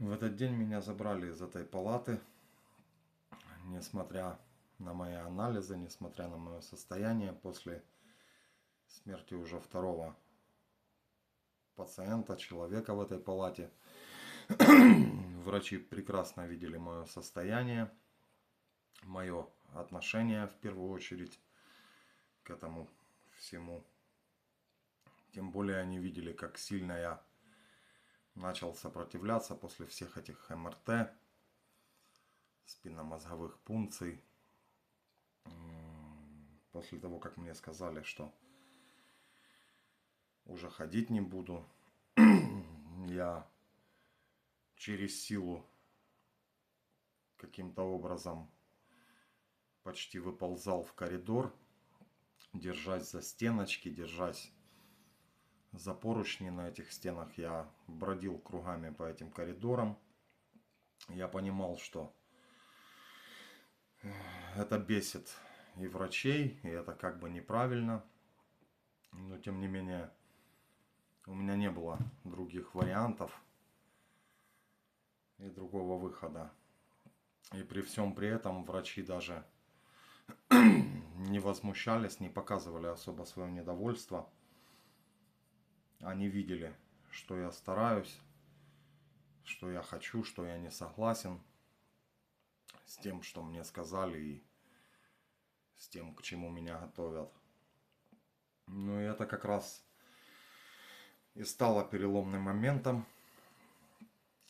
В этот день меня забрали из этой палаты, несмотря на мои анализы, несмотря на мое состояние после смерти уже второго пациента, человека в этой палате. Врачи прекрасно видели мое состояние, мое отношение в первую очередь к этому всему. Тем более они видели, как сильно я начал сопротивляться после всех этих МРТ, спинномозговых пункций. После того, как мне сказали, что уже ходить не буду, я через силу каким-то образом почти выползал в коридор, держась за стеночки, держась за поручни на этих стенах. Я бродил кругами по этим коридорам. Я понимал, что это бесит и врачей, и это как бы неправильно. Но тем не менее, у меня не было других вариантов и другого выхода. И при всем при этом врачи даже не возмущались, не показывали особо свое недовольство. Они видели, что я стараюсь, что я хочу, что я не согласен с тем, что мне сказали, и с тем, к чему меня готовят. Ну и это как раз и стало переломным моментом.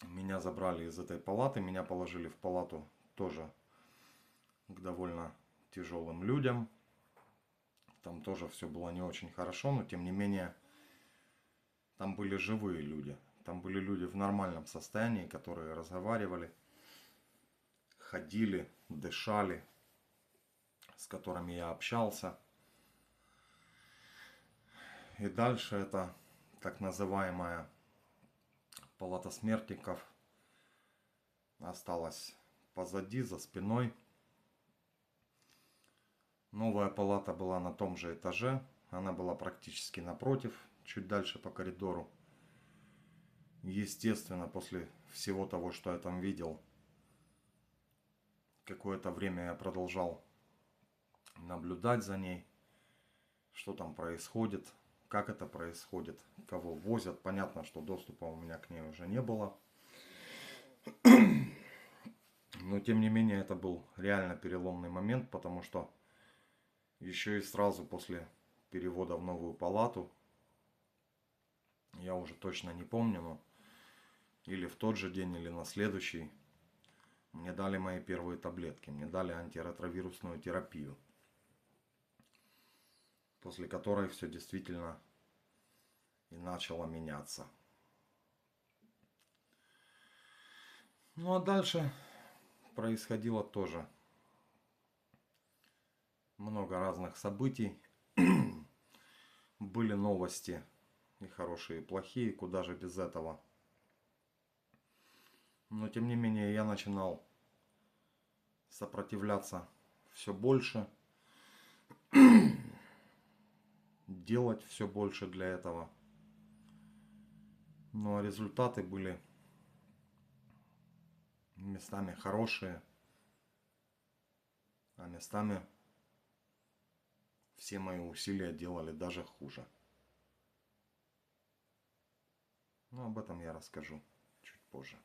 Меня забрали из этой палаты, меня положили в палату тоже к довольно тяжелым людям. Там тоже все было не очень хорошо, но тем не менее там были живые люди. Там были люди в нормальном состоянии, которые разговаривали, ходили, дышали, с которыми я общался. И дальше это так называемая палата смертников осталась позади, за спиной. Новая палата была на том же этаже. Она была практически напротив, чуть дальше по коридору. Естественно, после всего того, что я там видел, какое-то время я продолжал наблюдать за ней, что там происходит, как это происходит, кого возят. Понятно, что доступа у меня к ней уже не было. Но тем не менее это был реально переломный момент, потому что еще и сразу после перевода в новую палату, я уже точно не помню, но или в тот же день, или на следующий, мне дали мои первые таблетки, мне дали антиретровирусную терапию, после которой все действительно и начало меняться. Ну а дальше происходило тоже много разных событий. Были новости и хорошие, и плохие, куда же без этого. Но тем не менее я начинал сопротивляться все больше, делать все больше для этого. Но результаты были местами хорошие, а местами все мои усилия делали даже хуже. Но об этом я расскажу чуть позже.